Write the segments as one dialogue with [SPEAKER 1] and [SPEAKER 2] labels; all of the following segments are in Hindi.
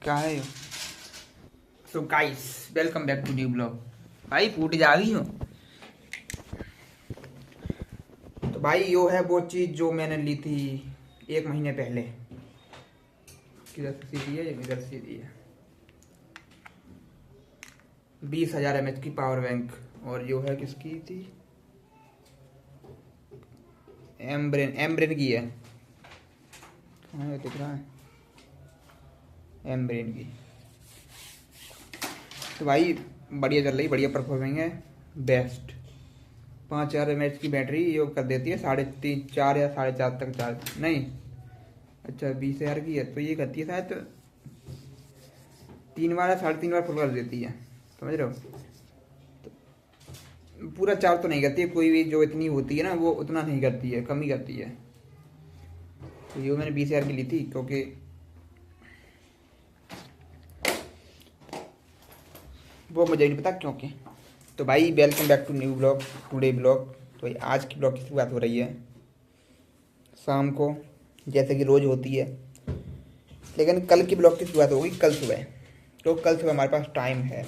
[SPEAKER 1] क्या है? So guys, welcome back to new blog. भाई फूट जा रही हो तो भाई यो है वो चीज़ जो मैंने ली थी 1 महीने पहले। किधर से सीधी है, इधर से सीधी है। 20,000 mAh की पावर बैंक। और यो है किसकी थी? एम्ब्रेन की है। कहाँ है, दिख रहा है? एम्ब्रेन की। तो भाई बढ़िया चल रही, बढ़िया परफॉर्मिंग है, बेस्ट। 5,000 mAh की बैटरी ये कर देती है 3.5 4 या 4.5 तक चार्ज। नहीं, अच्छा 20,000 की है तो ये करती है शायद 3 बार या 3.5 बार फुल कर देती है, समझ रहे हो? तो पूरा चार्ज तो नहीं करती है, कोई भी जो इतनी होती है ना वो उतना नहीं करती है, कम ही करती है। तो ये मैंने 20,000 की ली थी क्योंकि वो मुझे नहीं पता क्योंकि। तो भाई welcome back to new blog, today blog. तो भाई आज की ब्लॉग की शुरुआत हो रही है शाम को, जैसे कि रोज़ होती है, लेकिन कल की ब्लॉग की शुरुआत होगी कल सुबह। तो कल सुबह हमारे पास टाइम है।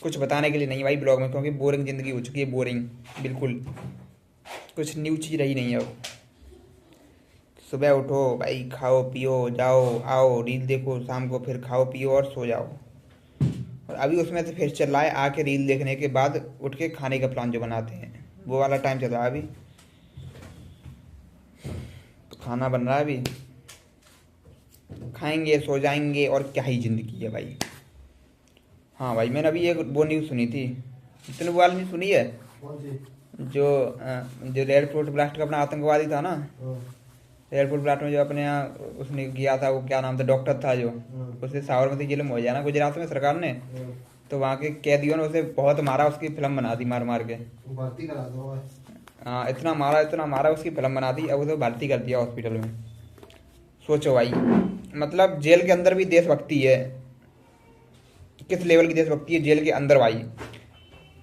[SPEAKER 1] कुछ बताने के लिए नहीं भाई ब्लॉग में, क्योंकि बोरिंग ज़िंदगी हो चुकी है, बोरिंग बिल्कुल। कुछ न्यू चीज़ रही नहीं है अब। सुबह उठो भाई, खाओ पियो जाओ आओ, रील देखो, शाम को फिर खाओ पियो और सो जाओ। और अभी उसमें से फिर चल रहा है आके रील देखने के बाद उठ के खाने का प्लान जो बनाते हैं, वो वाला टाइम चल रहा है अभी। तो खाना बन रहा है अभी, खाएंगे सो जाएंगे, और क्या ही ज़िंदगी है भाई। हाँ भाई, मैंने अभी एक वो न्यूज़ सुनी थी। तुमने वो वाली न्यूज़ सुनी है? जो एयरपोर्ट ब्लास्ट का अपना आतंकवादी था ना, एयरपोर्ट ब्लास्ट में जो अपने यहाँ उसने किया था, वो क्या नाम था, डॉक्टर था जो, उसे साबरमती जेल में हो जाए ना गुजरात में सरकार ने। तो वहाँ के कैदियों ने उसे बहुत मारा, उसकी फिल्म बना दी मार मार के।
[SPEAKER 2] भर्ती करा दो।
[SPEAKER 1] हाँ, इतना मारा उसकी फिल्म बना दी, अब उसे भर्ती कर दिया हॉस्पिटल में। सोचो भाई, मतलब जेल के अंदर भी देशभक्ति है। किस लेवल की देशभक्ति है जेल के अंदर भाई।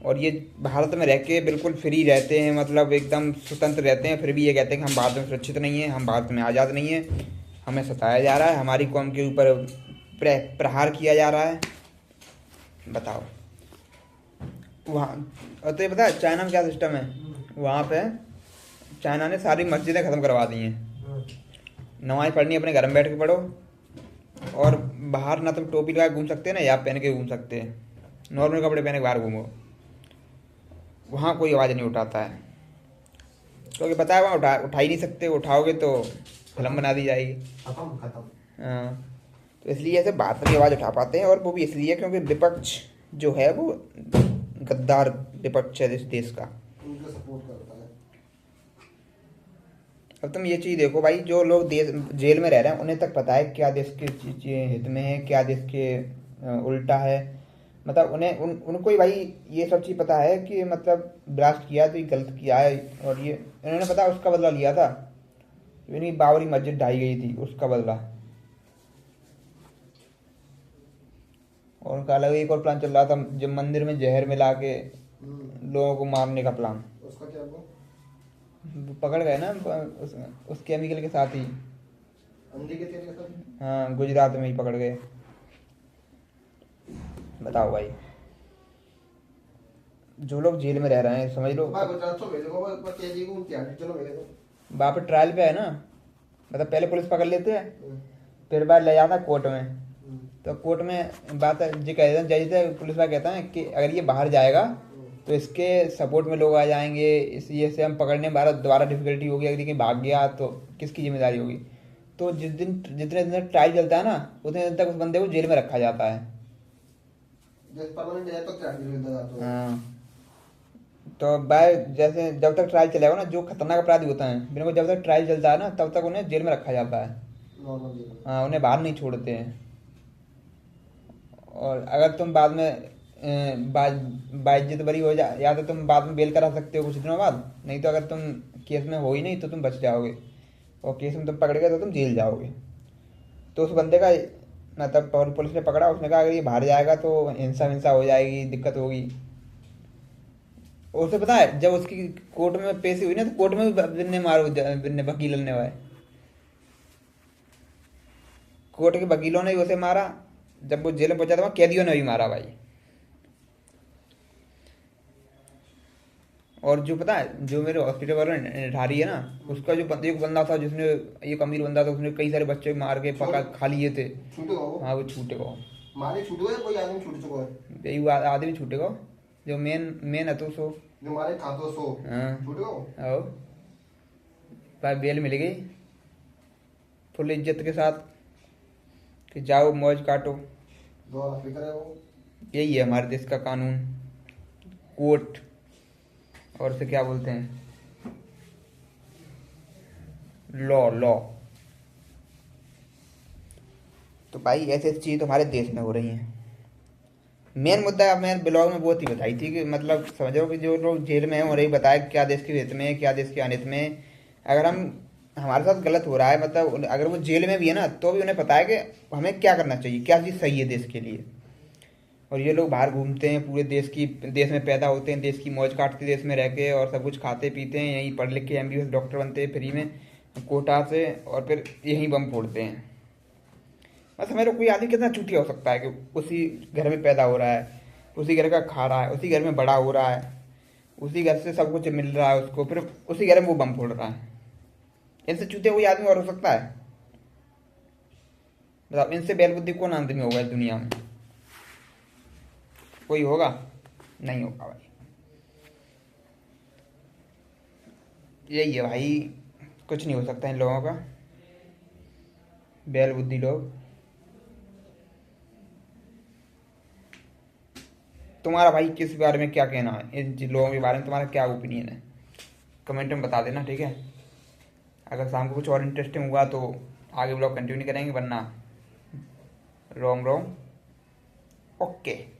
[SPEAKER 1] और ये भारत में रह के बिल्कुल फ्री रहते हैं, मतलब एकदम स्वतंत्र रहते हैं, फिर भी ये कहते हैं कि हम भारत में सुरक्षित नहीं हैं, हम भारत में आज़ाद नहीं हैं, हमें सताया जा रहा है, हमारी कौम के ऊपर प्रहार किया जा रहा है। बताओ। वहाँ और तो ये पता है चाइना में क्या सिस्टम है? वहाँ पे चाइना ने सारी मस्जिदें ख़त्म करवा दी हैं। नमाज़ पढ़नी अपने घर में बैठ के पढ़ो, और बाहर ना तुम टोपी लगा के घूम सकते हैं ना या पहन के घूम सकते हैं, नॉर्मल कपड़े पहने के बाहर घूमो। वहाँ कोई आवाज़ नहीं उठाता है, क्योंकि पता है वहाँ उठा ही नहीं सकते, उठाओगे तो फिल्म बना दी जाएगी।
[SPEAKER 2] खत्म।
[SPEAKER 1] हाँ, तो इसलिए ऐसे बात नहीं आवाज़ उठा पाते हैं, और वो भी इसलिए क्योंकि विपक्ष जो है वो गद्दार विपक्ष है इस देश का।
[SPEAKER 2] उनका सपोर्ट करता है।
[SPEAKER 1] अब तुम ये चीज़ देखो भाई, जो लोग देश जेल में रह रहे हैं उन्हें तक पता है क्या देश के हित में है, क्या देश के उल्टा है। मतलब उनको ही भाई ये सब चीज़ पता है कि मतलब ब्लास्ट किया तो ये गलत किया है, और ये इन्होंने पता उसका बदला लिया था। इन्हीं बाबरी मस्जिद ढाई गई थी उसका बदला। और उनका अलग एक और प्लान चल रहा था, जब मंदिर में जहर मिला के लोगों को मारने का प्लान।
[SPEAKER 2] उसका क्या वो
[SPEAKER 1] पकड़ गए ना उस केमिकल के साथ ही।
[SPEAKER 2] अंधे के तेल के साथ।
[SPEAKER 1] हाँ, गुजरात में ही पकड़ गए। बताओ भाई, जो लोग जेल में रह रहे हैं समझ लो,
[SPEAKER 2] भाई गुजरात तो भेजो, बस कह दी को क्या चलो भेजो।
[SPEAKER 1] वहाँ पे ट्रायल पे है ना, मतलब पहले पुलिस पकड़ लेते हैं, फिर बाद ले जाता है कोर्ट में। तो कोर्ट में बात ये कहते हैं, जैसे पुलिस वाला कहता है कि अगर ये बाहर जाएगा तो इसके सपोर्ट में लोग आ जाएंगे, इसलिए से हम पकड़ने में दोबारा डिफिकल्टी होगी, अगर ये कहीं भाग गया तो किसकी जिम्मेदारी होगी। तो जितने दिन ट्रायल चलता है ना, उतने दिन तक उस बंदे को जेल में रखा जाता है।
[SPEAKER 2] जैसे परमानेंट है तो क्या मिलता तो।
[SPEAKER 1] हाँ, तो भाई जैसे जब तक ट्रायल चलेगा ना, जो खतरनाक अपराधी होता है बिना को, जब तक ट्रायल चलता है ना तब तक उन्हें जेल में रखा जाता है।
[SPEAKER 2] नॉर्मल जीवन।
[SPEAKER 1] हाँ, उन्हें बाहर नहीं छोड़ते हैं। और अगर तुम बाद में बाइज्जत बरी हो जा, या तो तुम बाद में बेल करा सकते हो कुछ दिनों बाद, नहीं तो अगर तुम केस में हो ही नहीं तो तुम बच जाओगे, और केस में तुम पकड़ गए तो तुम जेल जाओगे। तो उस बंदे का मतलब पुलिस ने पकड़ा, उसने कहा अगर ये बाहर जाएगा तो हिंसा हिंसा हो जाएगी, दिक्कत होगी। उसे पता है जब उसकी कोर्ट में पेशी हुई ना तो कोर्ट में भी बिन्ने मारो, बिन्ने वकील ने भाई, कोर्ट के वकीलों ने भी उसे मारा। जब वो जेल में पहुंचा था वहाँ कैदियों ने भी मारा भाई। और जो पता है जो मेरे हॉस्पिटल वालों ने निठारी है ना, उसका जो एक बंदा था जिसने, एक अमीर बंदा था, उसने कई सारे बच्चे मार के पका खा लिए थे।
[SPEAKER 2] छूटेगा वो।
[SPEAKER 1] हाँ वो छूटेगा,
[SPEAKER 2] मारे छूटेगा या कोई आदमी छूट चुका है?
[SPEAKER 1] यही वो आदमी छूटेगा जो मेन मेन है तो सो।
[SPEAKER 2] जो मारे खातो सो
[SPEAKER 1] हाँ
[SPEAKER 2] छूटेगा वो।
[SPEAKER 1] आओ भाई, बेल मिल गई फुल इज्जत के साथ कि जाओ मौज काटो।
[SPEAKER 2] दो फिक्र है वो।
[SPEAKER 1] यही है हमारे देश का कानून, कोर्ट, और उसे क्या बोलते हैं, लॉ। लॉ। तो भाई ऐसे ऐसी चीज़ तो हमारे देश में हो रही हैं। मेन मुद्दा मैंने ब्लॉग में बहुत ही बताई थी कि मतलब समझो कि जो लोग जेल में हैं उन्हें ही बताया क्या देश के हित में है, क्या देश के अनित में है। अगर हम, हमारे साथ गलत हो रहा है, मतलब अगर वो जेल में भी है ना तो भी उन्हें पता है कि हमें क्या करना चाहिए, क्या चीज़ सही है देश के लिए। और ये लोग बाहर घूमते हैं पूरे देश में पैदा होते हैं, देश की मौज काटते देश में रह के, और सब कुछ खाते पीते हैं, यहीं पढ़ लिख के MBBS डॉक्टर बनते हैं फ्री में कोटा से, और फिर यहीं बम फोड़ते हैं। बस मेरे कोई आदमी कितना चूतिया हो सकता है कि उसी घर में पैदा हो रहा है, उसी घर का खा रहा है, उसी घर में बड़ा हो रहा है, उसी घर से सब कुछ मिल रहा है उसको, फिर उसी घर में वो बम फोड़ रहा है। इनसे चूतिया कोई आदमी और हो सकता है? मतलब इनसे बैलबुद्धि कौन आदमी होगा इस दुनिया में? कोई होगा? नहीं होगा भाई। यही है भाई, कुछ नहीं हो सकता इन लोगों का, बैल बुद्धि लोग। तुम्हारा भाई किस बारे में क्या कहना है, इन लोगों के बारे में तुम्हारा क्या ओपिनियन है, कमेंट में बता देना, ठीक है। अगर शाम को कुछ और इंटरेस्टिंग हुआ तो आगे ब्लॉग कंटिन्यू करेंगे, वरना रोम रोम। ओके।